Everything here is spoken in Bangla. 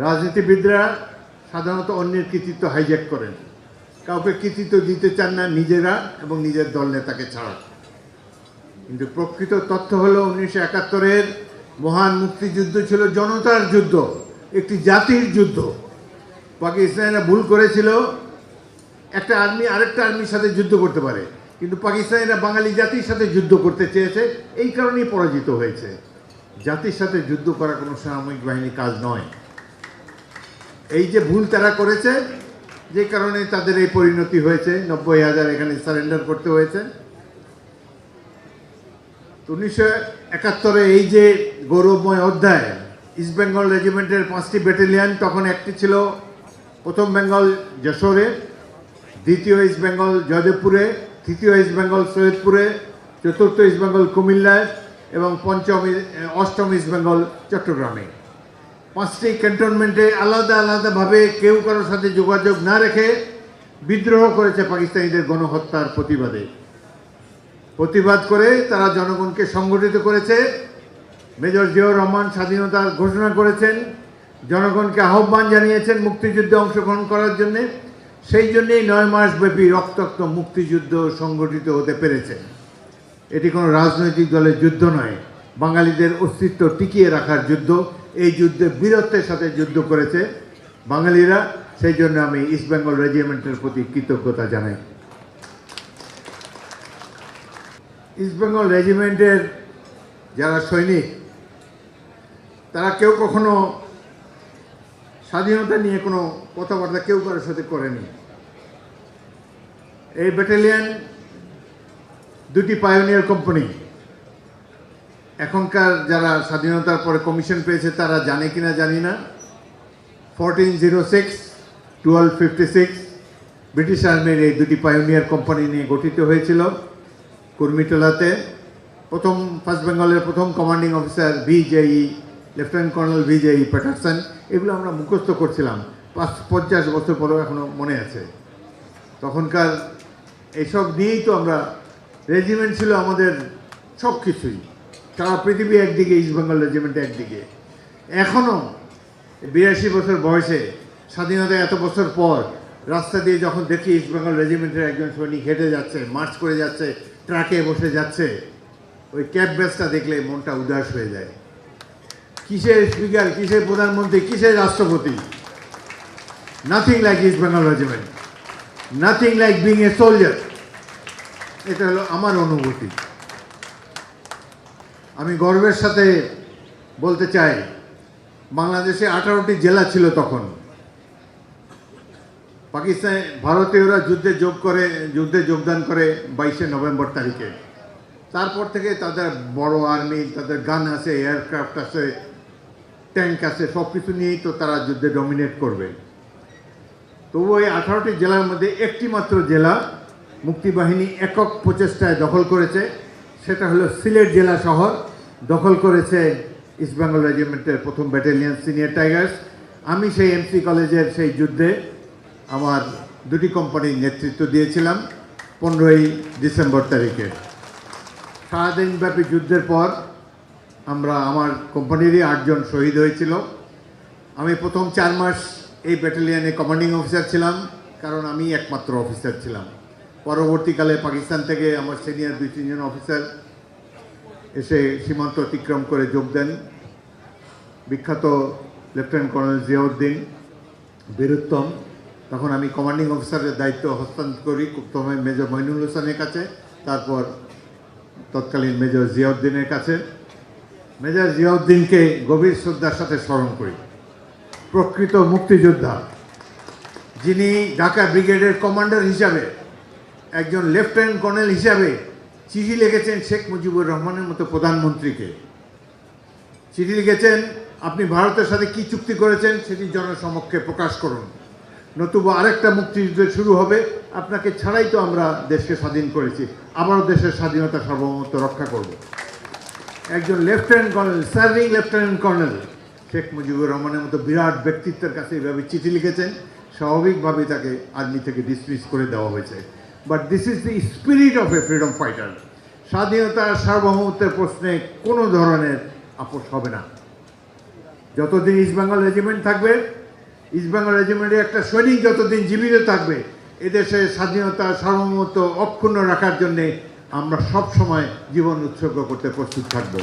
রাজনীতিবিদরা সাধারণত অন্যের কৃতিত্ব হাইজ্যাক করেন, কাউকে কৃতিত্ব দিতে চান না নিজেরা এবং নিজের দল নেতাকে ছাড়া। কিন্তু প্রকৃত তথ্য হলো 1971-এর মহান মুক্তিযুদ্ধ ছিল জনতার যুদ্ধ, একটি জাতির যুদ্ধ। পাকিস্তানিরা ভুল করেছিল, একটা আর্মি আরেকটা আর্মির সাথে যুদ্ধ করতে পারে, কিন্তু পাকিস্তানিরা বাঙালি জাতির সাথে যুদ্ধ করতে চেয়েছে, এই কারণেই পরাজিত হয়েছে। জাতির সাথে যুদ্ধ করা কোনো সামরিক বাহিনী কাজ নয়। এই যে ভুল তারা করেছে, যে কারণে তাদের এই পরিণতি হয়েছে, 90,000 এখানে সারেন্ডার করতে হয়েছে। 1971-এ এই যে গৌরবময় অধ্যায়, ইস্ট বেঙ্গল রেজিমেন্টের 5টি ব্যাটালিয়ান, তখন একটি ছিল প্রথম বেঙ্গল যশোরে, দ্বিতীয় ইস্ট বেঙ্গল জয়দেবপুরে, তৃতীয় ইস্ট বেঙ্গল সৈয়দপুরে, চতুর্থ ইস্ট বেঙ্গল কুমিল্লায় এবং অষ্টম ইস্ট বেঙ্গল চট্টগ্রামে। 5টি ক্যান্টনমেন্টে আলাদা আলাদাভাবে কেউ কারোর সাথে যোগাযোগ না রেখে বিদ্রোহ করেছে পাকিস্তানিদের গণহত্যার প্রতিবাদ করে তারা জনগণকে সংগঠিত করেছে। মেজর জিয়াউর রহমান স্বাধীনতার ঘোষণা করেছেন, জনগণকে আহ্বান জানিয়েছেন মুক্তিযুদ্ধে অংশগ্রহণ করার জন্যে। সেই জন্যেই 9 মাস ব্যাপী রক্তাক্ত মুক্তিযুদ্ধ সংগঠিত হতে পেরেছে। এটি কোনো রাজনৈতিক দলের যুদ্ধ নয়, বাঙালিদের অস্তিত্ব টিকিয়ে রাখার যুদ্ধ। এই যুদ্ধে বীরত্বের সাথে যুদ্ধ করেছে বাঙালিরা, সেই জন্য আমি ইস্ট বেঙ্গল রেজিমেন্টের প্রতি কৃতজ্ঞতা জানাই। ইস্ট বেঙ্গল রেজিমেন্টের যারা সৈনিক, তারা কেউ কখনো স্বাধীনতা নিয়ে কোনো কথাবার্তা কেউ কারোর সাথে করেনি। এই ব্যাটালিয়ান 2টি পায়োনিয়ার কোম্পানি। এখনকার যারা স্বাধীনতার পরে কমিশন পেয়েছে তারা জানে কিনা জানি না, 1406, 1256 ব্রিটিশ আর্মির এই 2টি পায়োনিয়ার কোম্পানি নিয়ে গঠিত হয়েছিল। কুর্মিটোলাতে ফার্স্ট বেঙ্গলের প্রথম commanding officer VJE, lieutenant colonel VJE Patterson. এগুলো আমরা মুখস্থ করছিলাম, 50 বছর পরেও এখনও মনে আছে। তখনকার এইসব নিয়েই তো আমরা, রেজিমেন্ট ছিল আমাদের সব কিছুই। সারা পৃথিবী একদিকে, ইস্ট বেঙ্গল রেজিমেন্ট একদিকে। এখনও 82 বছর বয়সে, স্বাধীনতা এত বছর পর, রাস্তা দিয়ে যখন দেখি ইস্ট বেঙ্গল রেজিমেন্টের একজন সৈনিক হেঁটে যাচ্ছে, মার্চ করে যাচ্ছে, ট্রাকে বসে যাচ্ছে, ওই ক্যাব ব্যাচটা দেখলে মনটা উদাস হয়ে যায়। কিসের স্পিকার, কিসের প্রধানমন্ত্রী, কিসের রাষ্ট্রপতি? Nothing like east Bengal regiment, nothing like being a soldier. এটা হলো আমার অনুভূতি। আমি গর্বের সাথে বলতে চাই, বাংলাদেশে 18টি জেলা ছিল তখন। ভারতীয়রা যুদ্ধে যোগদান করে 22শে নভেম্বর তারিখে। তারপর থেকে তাদের বড় আর্মি, তাদের গান আছে, এয়ারক্রাফট আছে, ট্যাঙ্ক আছে, সব কিছু নিয়েই তো তারা যুদ্ধে ডমিনেট করবে। তবু এই 18টি জেলার মধ্যে একটি মাত্র জেলা মুক্তিবাহিনী একক প্রচেষ্টায় দখল করেছে, সেটা হলো সিলেট জেলা শহর। দখল করেছে ইস্ট বেঙ্গল রেজিমেন্টের প্রথম ব্যাটালিয়ান সিনিয়র টাইগার্স। আমি সেই MC কলেজের সেই যুদ্ধে আমার 2টি কোম্পানির নেতৃত্ব দিয়েছিলাম 15ই ডিসেম্বর তারিখে। সারাদিনব্যাপী যুদ্ধের পর আমার কোম্পানিরই 8 জন শহীদ হয়েছিল। আমি প্রথম 4 মাস এই ব্যাটালিয়ানে কমান্ডিং অফিসার ছিলাম, কারণ আমি একমাত্র অফিসার ছিলাম। পরবর্তীকালে পাকিস্তান থেকে আমার সিনিয়র 2-3 জন অফিসার এসে সীমান্ত অতিক্রম করে যোগ দেন। বিখ্যাত লেফটেন্যান্ট কর্নেল জিয়াউদ্দিন, বীরুত্তম। তখন আমি কমান্ডিং অফিসারের দায়িত্ব হস্তান্তর করি প্রথমে মেজর মইনুল হোসেনের কাছে, তারপর তৎকালীন মেজর জিয়াউদ্দিনের কাছে। মেজর জিয়াউদ্দিনকে গভীর শ্রদ্ধার সাথে স্মরণ করি। প্রকৃত মুক্তিযোদ্ধা, যিনি ঢাকা ব্রিগেডের কমান্ডার হিসাবে, একজন লেফটেন্যান্ট কর্নেল হিসাবে চিঠি লিখেছেন শেখ মুজিবুর রহমানের মতো প্রধানমন্ত্রীকে। চিঠি লিখেছেন, আপনি ভারতের সাথে কি চুক্তি করেছেন সেটি জনসমক্ষে প্রকাশ করুন, নতুবা আরেকটা মুক্তিযুদ্ধ শুরু হবে। আপনাকে ছাড়াই তো আমরা দেশকে স্বাধীন করেছি, আবারও দেশের স্বাধীনতা সার্বভৌমত্ব রক্ষা করব। একজন lieutenant colonel, serving lieutenant colonel Sheikh Mujibur রহমানের মতো বিরাট ব্যক্তিত্বের কাছে এইভাবে চিঠি লিখেছেন। স্বাভাবিকভাবেই তাকে আর্মি থেকে ডিসমিস করে দেওয়া হয়েছে। But this is the spirit of A freedom fighter. স্বাধীনতার সার্বভৌমত্বের প্রশ্নে কোনো ধরনের আপোষ হবে না। যতদিন ইস্ট বেঙ্গল রেজিমেন্ট থাকবে, ইস্ট বেঙ্গল রেজিমেন্টের একটা সৈনিক যতদিন জীবিত থাকবে, এদেশের স্বাধীনতা সার্বভৌমত্ব অক্ষুণ্ণ রাখার জন্যে আমরা সব সময় জীবন উৎসর্গ করতে প্রস্তুত থাকব।